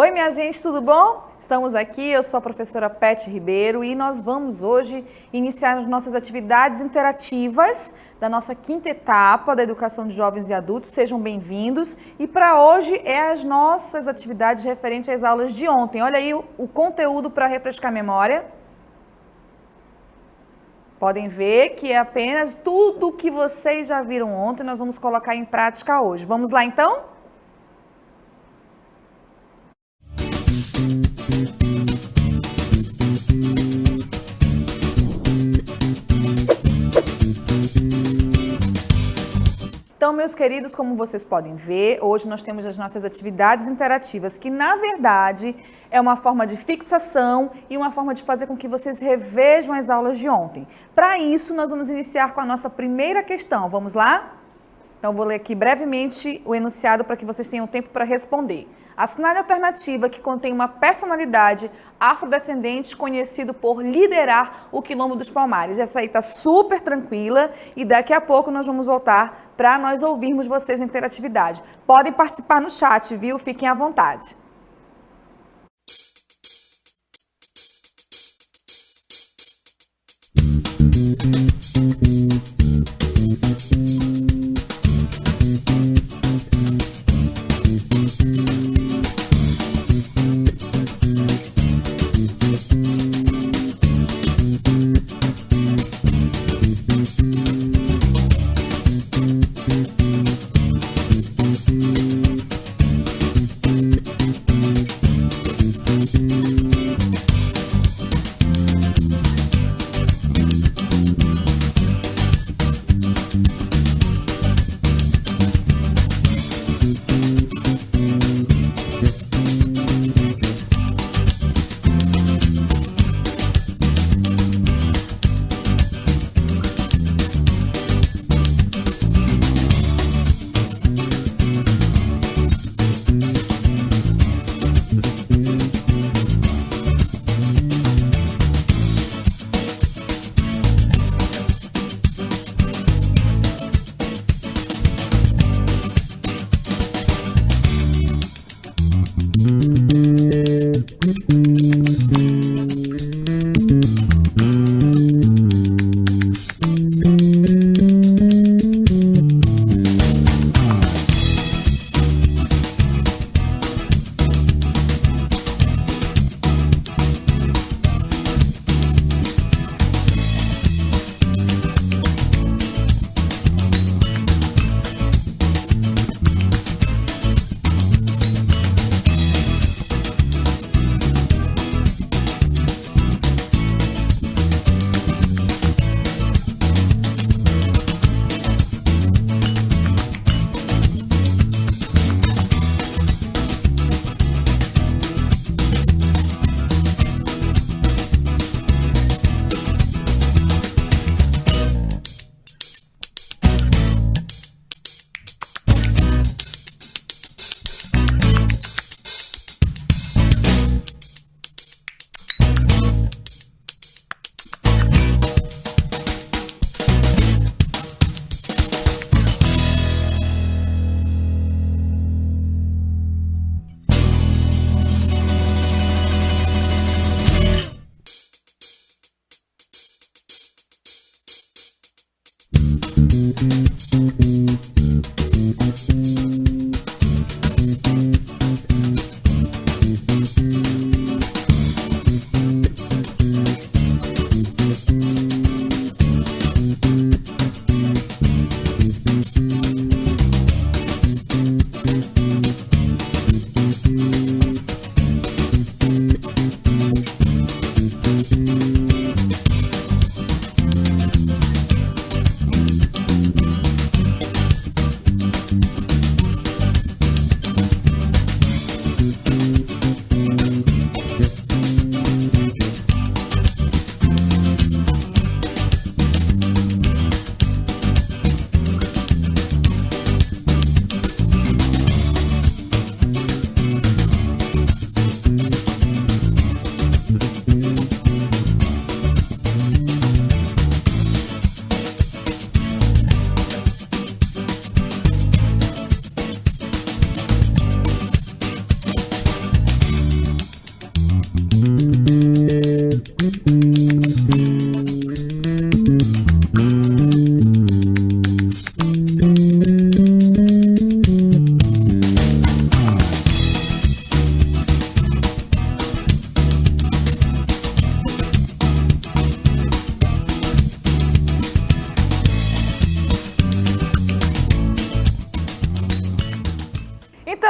Oi, minha gente, tudo bom? Estamos aqui, eu sou a professora Pet Ribeiro e nós vamos hoje iniciar as nossas atividades interativas da nossa quinta etapa da educação de jovens e adultos. Sejam bem-vindos. E para hoje é as nossas atividades referentes às aulas de ontem. Olha aí o conteúdo para refrescar a memória. Podem ver que é apenas tudo que vocês já viram ontem, nós vamos colocar em prática hoje. Vamos lá então? Então, meus queridos, como vocês podem ver, hoje nós temos as nossas atividades interativas, que na verdade é uma forma de fixação e uma forma de fazer com que vocês revejam as aulas de ontem. Para isso, nós vamos iniciar com a nossa primeira questão. Vamos lá? Então, vou ler aqui brevemente o enunciado para que vocês tenham tempo para responder. Assinale a alternativa que contém uma personalidade afrodescendente conhecido por liderar o Quilombo dos Palmares. Essa aí está super tranquila e daqui a pouco nós vamos voltar para nós ouvirmos vocês na interatividade. Podem participar no chat, viu? Fiquem à vontade.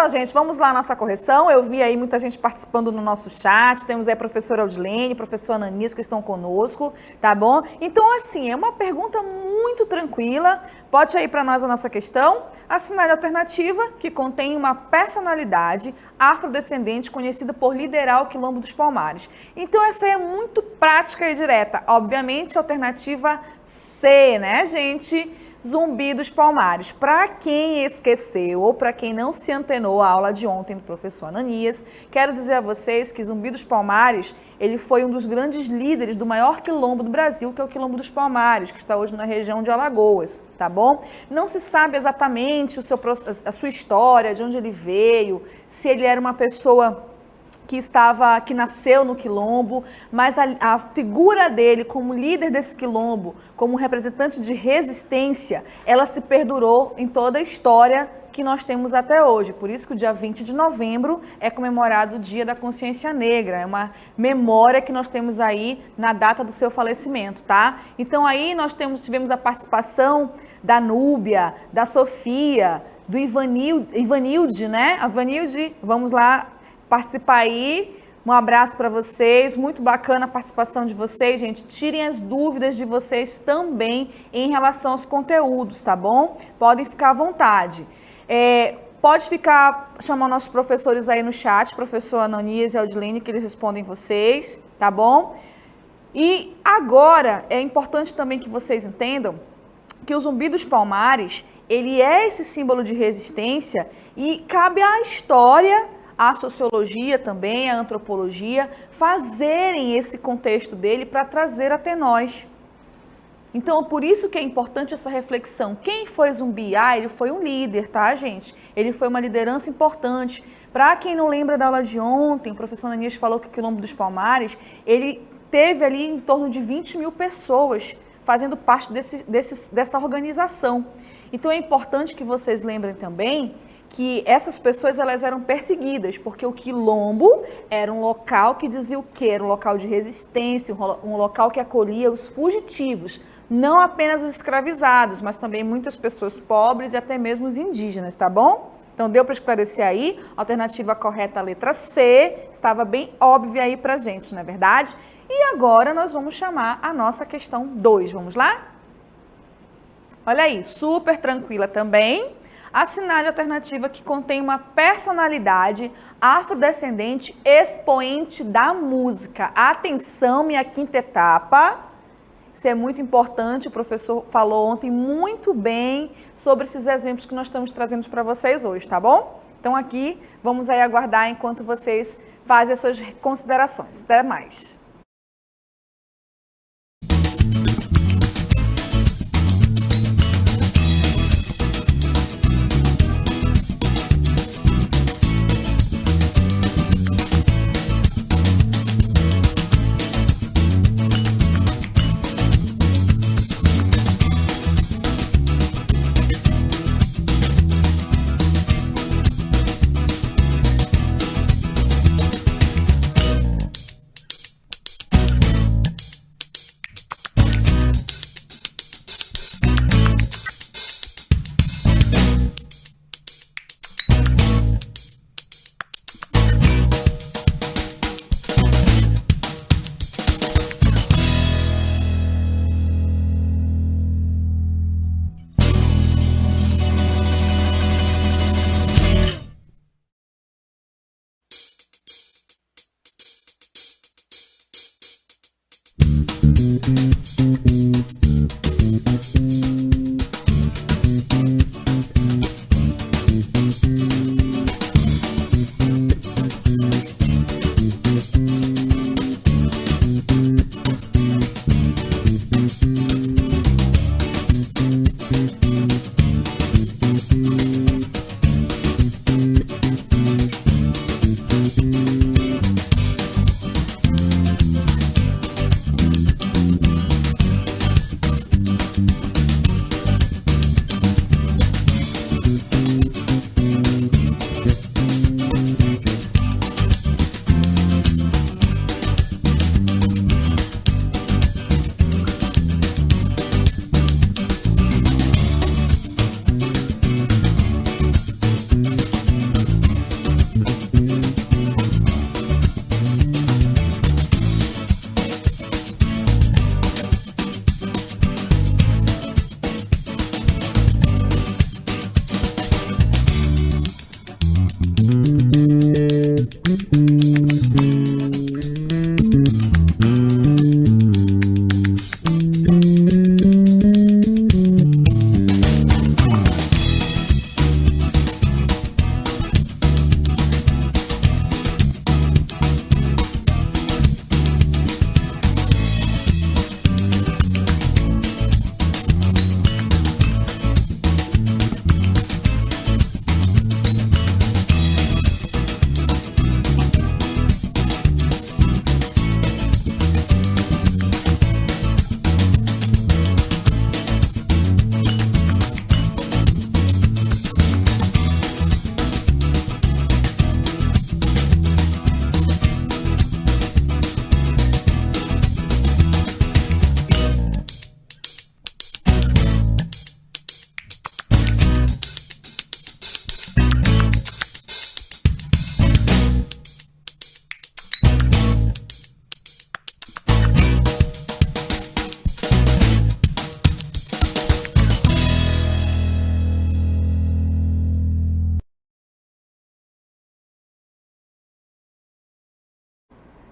Então, gente, vamos lá à nossa correção. Eu vi aí muita gente participando no nosso chat. Temos aí a professora Audilene, professora Ananias que estão conosco, tá bom? Então, assim, é uma pergunta muito tranquila. Pode ir para nós a nossa questão. A cidade alternativa que contém uma personalidade afrodescendente conhecida por liderar o Quilombo dos Palmares. Então, essa é muito prática e direta. Obviamente, alternativa C, né, gente? Zumbi dos Palmares. Para quem esqueceu ou para quem não se antenou à aula de ontem do professor Ananias, quero dizer a vocês que Zumbi dos Palmares, ele foi um dos grandes líderes do maior quilombo do Brasil, que é o Quilombo dos Palmares, que está hoje na região de Alagoas, tá bom? Não se sabe exatamente a sua história, de onde ele veio, se ele era uma pessoa que nasceu no quilombo, mas a figura dele como líder desse quilombo, como representante de resistência, ela se perdurou em toda a história que nós temos até hoje. Por isso que o dia 20 de novembro é comemorado o Dia da Consciência Negra, é uma memória que nós temos aí na data do seu falecimento, tá? Então aí nós tivemos a participação da Núbia, da Sofia, do Ivanilde, né? A Ivanilde, vamos lá participar aí. Um abraço para vocês, muito bacana a participação de vocês, gente. Tirem as dúvidas de vocês também em relação aos conteúdos, tá bom? Podem ficar à vontade. Pode chamar nossos professores aí no chat, professor Ananias e Audilene, que eles respondem vocês, tá bom? E agora é importante também que vocês entendam que o Zumbi dos Palmares, ele é esse símbolo de resistência e cabe à história, a sociologia também, a antropologia, fazerem esse contexto dele para trazer até nós. Então, por isso que é importante essa reflexão. Quem foi Zumbi? Ele foi um líder, tá, gente? Ele foi uma liderança importante. Para quem não lembra da aula de ontem, o professor Ananias falou que o Quilombo dos Palmares, ele teve ali em torno de 20 mil pessoas fazendo parte dessa organização. Então, é importante que vocês lembrem também que essas pessoas elas eram perseguidas, porque o quilombo era um local que dizia o quê? Era um local de resistência, um local que acolhia os fugitivos, não apenas os escravizados, mas também muitas pessoas pobres e até mesmo os indígenas, tá bom? Então deu para esclarecer aí, a alternativa correta, a letra C, estava bem óbvia aí pra gente, não é verdade? E agora nós vamos chamar a nossa questão 2, vamos lá? Olha aí, super tranquila também. Assinale a alternativa que contém uma personalidade afrodescendente expoente da música. Atenção, minha quinta etapa. Isso é muito importante, o professor falou ontem muito bem sobre esses exemplos que nós estamos trazendo para vocês hoje, tá bom? Então aqui, vamos aí aguardar enquanto vocês fazem as suas considerações. Até mais.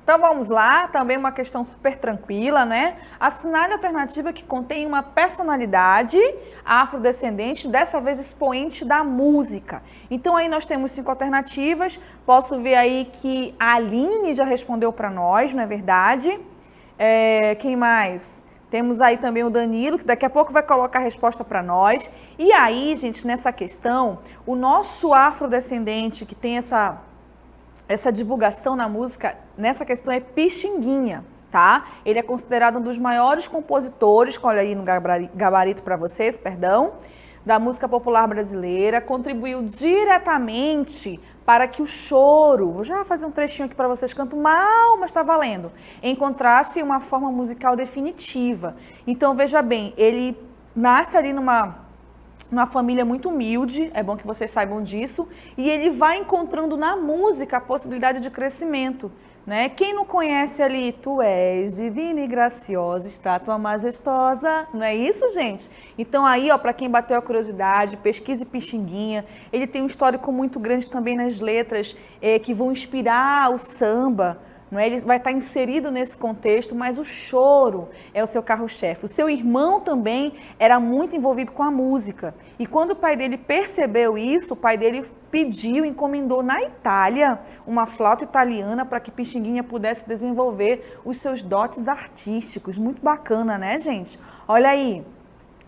Então vamos lá, também uma questão super tranquila, né? Assinale a alternativa que contém uma personalidade afrodescendente, dessa vez expoente da música. Então aí nós temos 5 alternativas. Posso ver aí que a Aline já respondeu para nós, não é verdade? Quem mais? Temos aí também o Danilo, que daqui a pouco vai colocar a resposta para nós. E aí, gente, nessa questão, o nosso afrodescendente que tem essa divulgação na música, nessa questão é Pixinguinha, tá? Ele é considerado um dos maiores compositores, olha aí no gabarito para vocês, perdão, da música popular brasileira, contribuiu diretamente para que o choro, vou já fazer um trechinho aqui para vocês, canto mal, mas está valendo, encontrasse uma forma musical definitiva. Então, veja bem, ele nasce ali numa família muito humilde, é bom que vocês saibam disso, e ele vai encontrando na música a possibilidade de crescimento, né? Quem não conhece ali, tu és divina e graciosa, estátua majestosa, não é isso, gente? Então aí, ó, para quem bateu a curiosidade, pesquise Pixinguinha, ele tem um histórico muito grande também nas letras que vão inspirar o samba, não é? Ele vai estar inserido nesse contexto, mas o choro é o seu carro-chefe. O seu irmão também era muito envolvido com a música. E quando o pai dele percebeu isso, o pai dele pediu, encomendou na Itália uma flauta italiana para que Pixinguinha pudesse desenvolver os seus dotes artísticos. Muito bacana, né, gente? Olha aí.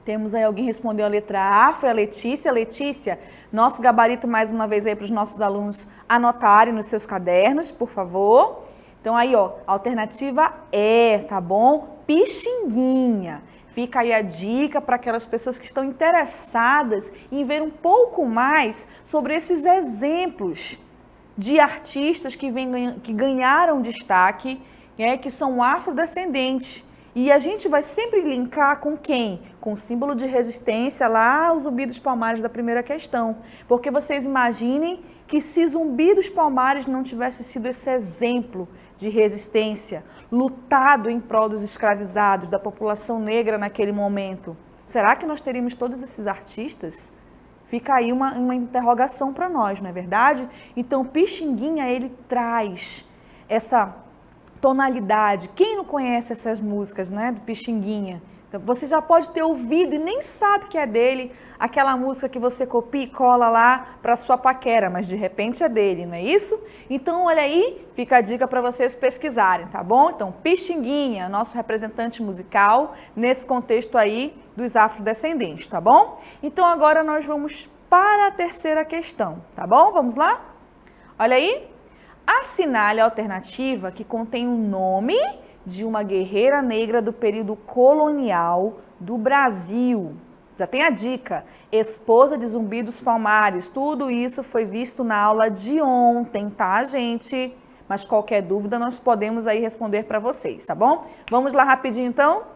Temos aí alguém respondeu a letra A, foi a Letícia. Letícia, nosso gabarito mais uma vez aí para os nossos alunos anotarem nos seus cadernos, por favor. Então aí, ó, alternativa E, tá bom? Pixinguinha. Fica aí a dica para aquelas pessoas que estão interessadas em ver um pouco mais sobre esses exemplos de artistas que ganharam destaque, que são afrodescendentes. E a gente vai sempre linkar com quem? Com o símbolo de resistência lá, o Zumbi dos Palmares da primeira questão. Porque vocês imaginem que se Zumbi dos Palmares não tivesse sido esse exemplo de resistência, lutado em prol dos escravizados, da população negra naquele momento, será que nós teríamos todos esses artistas? Fica aí uma interrogação para nós, não é verdade? Então, Pixinguinha, ele traz essa tonalidade. Quem não conhece essas músicas, né, do Pixinguinha? Então, você já pode ter ouvido e nem sabe que é dele, aquela música que você copia e cola lá para sua paquera, mas de repente é dele, não é isso? Então, olha aí, fica a dica para vocês pesquisarem, tá bom? Então, Pixinguinha, nosso representante musical nesse contexto aí dos afrodescendentes, tá bom? Então, agora nós vamos para a terceira questão, tá bom? Vamos lá? Olha aí. Assinale a alternativa que contém o nome de uma guerreira negra do período colonial do Brasil. Já tem a dica, esposa de Zumbi dos Palmares. Tudo isso foi visto na aula de ontem, tá, gente? Mas qualquer dúvida nós podemos aí responder para vocês, tá bom? Vamos lá rapidinho, então?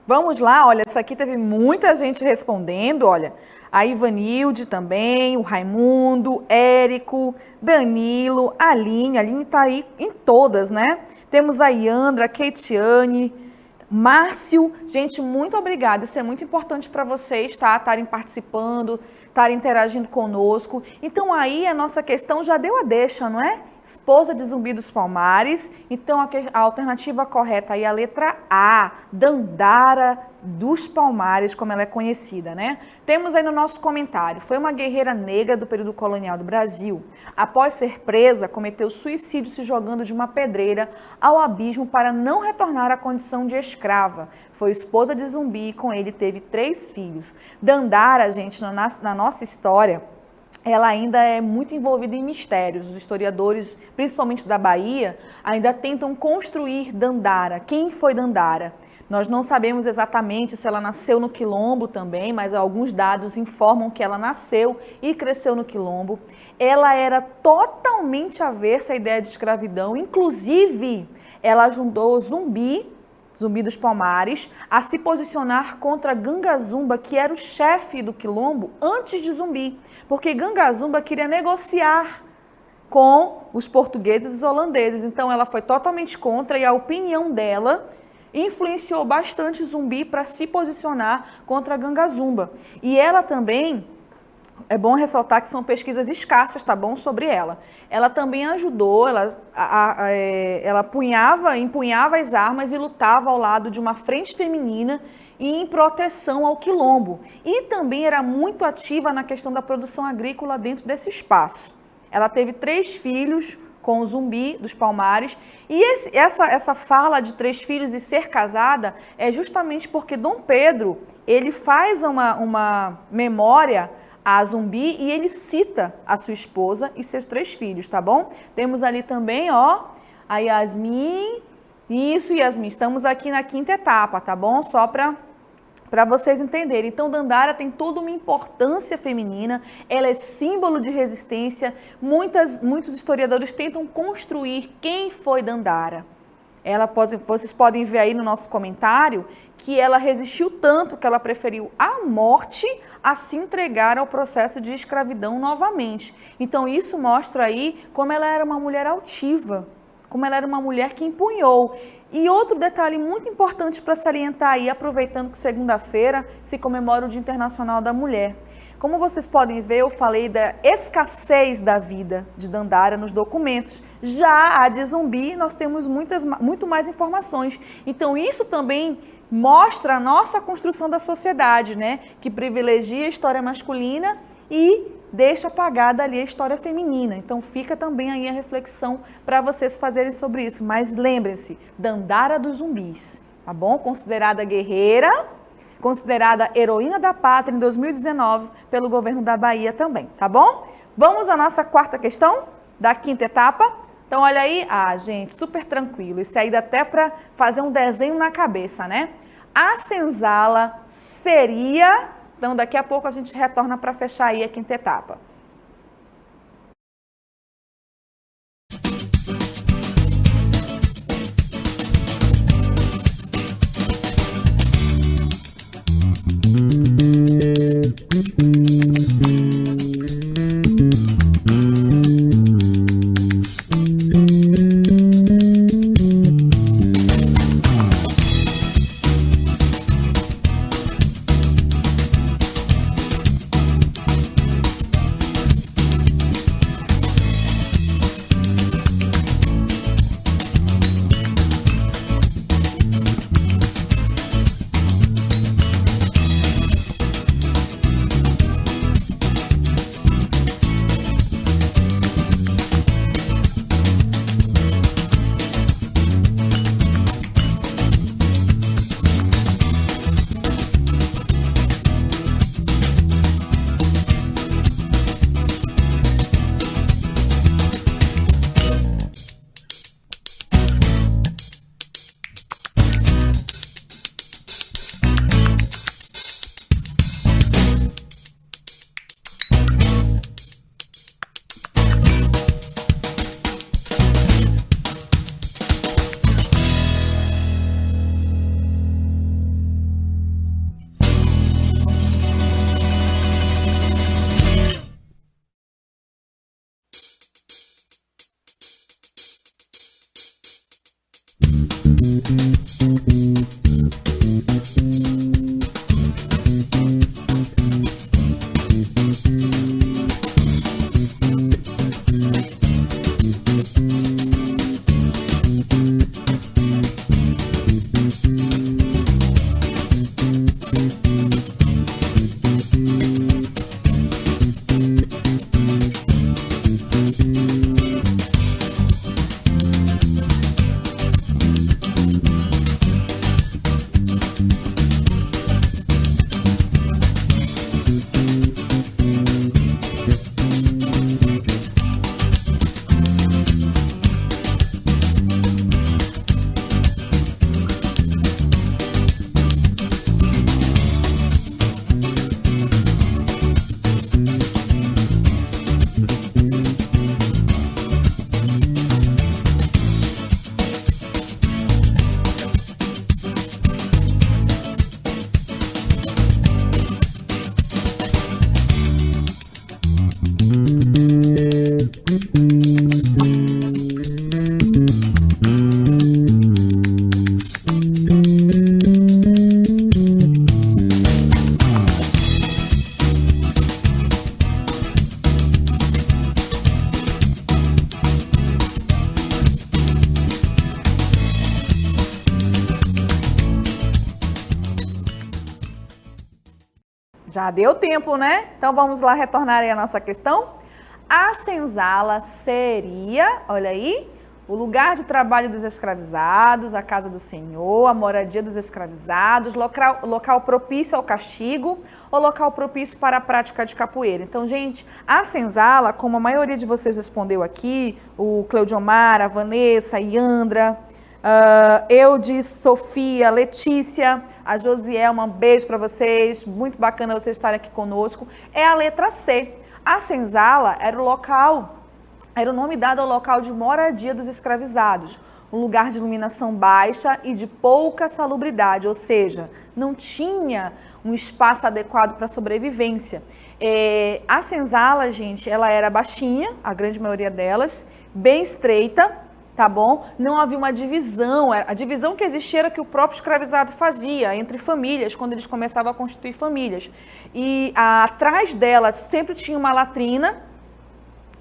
Vamos lá, olha, essa aqui teve muita gente respondendo, olha, a Ivanilde também, o Raimundo, Érico, Danilo, a Aline tá aí em todas, né? Temos a Yandra, a Keitiane, Márcio, gente, muito obrigada, isso é muito importante para vocês, tá? Estarem participando, estarem interagindo conosco. Então aí a nossa questão já deu a deixa, não é? Esposa de Zumbi dos Palmares, então a alternativa correta aí é a letra A, Dandara dos Palmares, como ela é conhecida, né? Temos aí no nosso comentário, foi uma guerreira negra do período colonial do Brasil. Após ser presa, cometeu suicídio se jogando de uma pedreira ao abismo para não retornar à condição de escrava. Foi esposa de Zumbi e com ele teve 3 filhos. Dandara, gente, na nossa história, ela ainda é muito envolvida em mistérios. Os historiadores, principalmente da Bahia, ainda tentam construir Dandara. Quem foi Dandara? Nós não sabemos exatamente se ela nasceu no Quilombo também, mas alguns dados informam que ela nasceu e cresceu no Quilombo. Ela era totalmente avessa à ideia de escravidão, inclusive ela ajudou Zumbi dos Palmares, a se posicionar contra Gangazumba, que era o chefe do Quilombo antes de Zumbi, porque Gangazumba queria negociar com os portugueses e os holandeses. Então ela foi totalmente contra e a opinião dela influenciou bastante Zumbi para se posicionar contra Gangazumba. E ela também, é bom ressaltar que são pesquisas escassas, tá bom, sobre ela. Ela também ajudou, ela empunhava as armas e lutava ao lado de uma frente feminina e em proteção ao Quilombo. E também era muito ativa na questão da produção agrícola dentro desse espaço. Ela teve 3 filhos com o Zumbi dos Palmares. E essa fala de 3 filhos e ser casada é justamente porque Dom Pedro, ele faz uma memória a Zumbi e ele cita a sua esposa e seus 3 filhos, tá bom? Temos ali também, ó, a Yasmin. Isso, Yasmin, estamos aqui na 5ª etapa, tá bom? Só para vocês entenderem. Então, Dandara tem toda uma importância feminina, ela é símbolo de resistência. Muitos historiadores tentam construir quem foi Dandara. Vocês podem ver aí no nosso comentário que ela resistiu tanto que ela preferiu a morte a se entregar ao processo de escravidão novamente. Então isso mostra aí como ela era uma mulher altiva, como ela era uma mulher que empunhou. E outro detalhe muito importante para salientar aí, aproveitando que segunda-feira se comemora o Dia Internacional da Mulher. Como vocês podem ver, eu falei da escassez da vida de Dandara nos documentos. Já a de Zumbi, nós temos muito mais informações. Então, isso também mostra a nossa construção da sociedade, né? Que privilegia a história masculina e deixa apagada ali a história feminina. Então, fica também aí a reflexão para vocês fazerem sobre isso. Mas lembrem-se, Dandara dos Zumbis, tá bom? Considerada guerreira, considerada heroína da pátria em 2019 pelo governo da Bahia também, tá bom? Vamos à nossa 4ª questão da 5ª etapa. Então, olha aí, gente, super tranquilo. Isso aí dá até para fazer um desenho na cabeça, né? A senzala seria... Então, daqui a pouco a gente retorna para fechar aí a 5ª etapa. Já deu tempo, né? Então vamos lá retornar aí a nossa questão. A senzala seria, olha aí, o lugar de trabalho dos escravizados, a casa do Senhor, a moradia dos escravizados, local propício ao castigo ou local propício para a prática de capoeira. Então, gente, a senzala, como a maioria de vocês respondeu aqui, o Cleudiomar, a Vanessa, a Yandra, Eudes, Sofia, Letícia, a Josielma, um beijo para vocês, muito bacana vocês estarem aqui conosco, é a letra C. A senzala era o nome dado ao local de moradia dos escravizados, um lugar de iluminação baixa e de pouca salubridade, ou seja, não tinha um espaço adequado para sobrevivência. A senzala, gente, ela era baixinha, a grande maioria delas, bem estreita, tá bom? Não havia uma divisão, a divisão que existia era que o próprio escravizado fazia entre famílias, quando eles começavam a constituir famílias. E atrás dela sempre tinha uma latrina,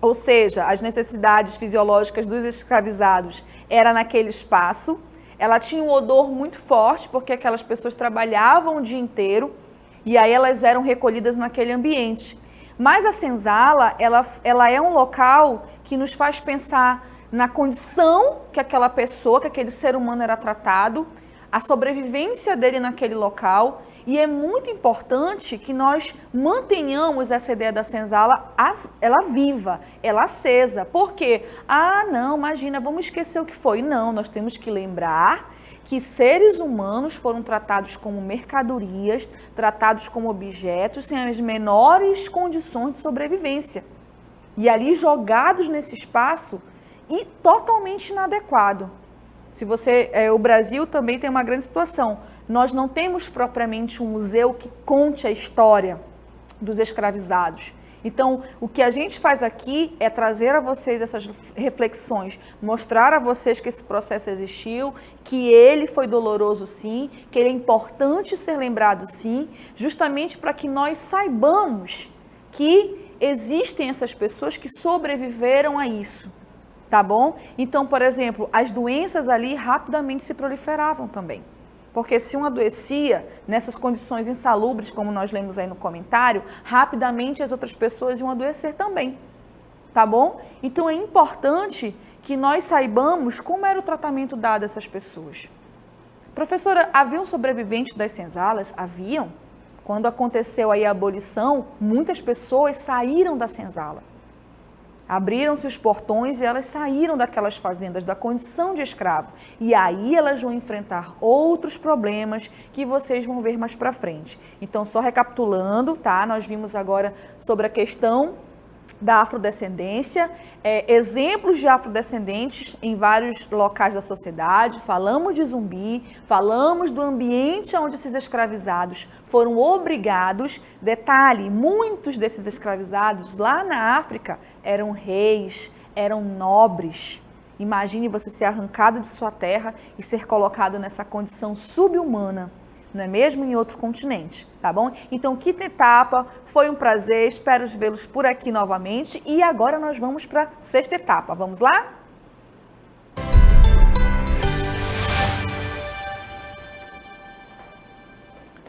ou seja, as necessidades fisiológicas dos escravizados era naquele espaço. Ela tinha um odor muito forte, porque aquelas pessoas trabalhavam o dia inteiro, e aí elas eram recolhidas naquele ambiente. Mas a senzala, ela é um local que nos faz pensar na condição que aquela pessoa, que aquele ser humano era tratado, a sobrevivência dele naquele local, e é muito importante que nós mantenhamos essa ideia da senzala, ela viva, ela acesa. Por quê? Não, imagina, vamos esquecer o que foi. Não, nós temos que lembrar que seres humanos foram tratados como mercadorias, tratados como objetos, sem as menores condições de sobrevivência. E ali jogados nesse espaço, e totalmente inadequado. O Brasil também tem uma grande situação. Nós não temos propriamente um museu que conte a história dos escravizados. Então, o que a gente faz aqui é trazer a vocês essas reflexões, mostrar a vocês que esse processo existiu, que ele foi doloroso sim, que ele é importante ser lembrado sim, justamente para que nós saibamos que existem essas pessoas que sobreviveram a isso. Tá bom? Então, por exemplo, as doenças ali rapidamente se proliferavam também. Porque se um adoecia nessas condições insalubres, como nós lemos aí no comentário, rapidamente as outras pessoas iam adoecer também. Tá bom? Então é importante que nós saibamos como era o tratamento dado a essas pessoas. Professora, haviam sobreviventes das senzalas? Haviam. Quando aconteceu aí a abolição, muitas pessoas saíram da senzala. Abriram-se os portões e elas saíram daquelas fazendas, da condição de escravo. E aí elas vão enfrentar outros problemas que vocês vão ver mais para frente. Então, só recapitulando, tá? Nós vimos agora sobre a questão da afrodescendência, exemplos de afrodescendentes em vários locais da sociedade, falamos de Zumbi, falamos do ambiente onde esses escravizados foram obrigados. Detalhe, muitos desses escravizados lá na África eram reis, eram nobres. Imagine você ser arrancado de sua terra e ser colocado nessa condição subhumana, não é mesmo? Em outro continente, tá bom? Então, quinta etapa, foi um prazer, espero vê-los por aqui novamente e agora nós vamos para a sexta etapa. Vamos lá?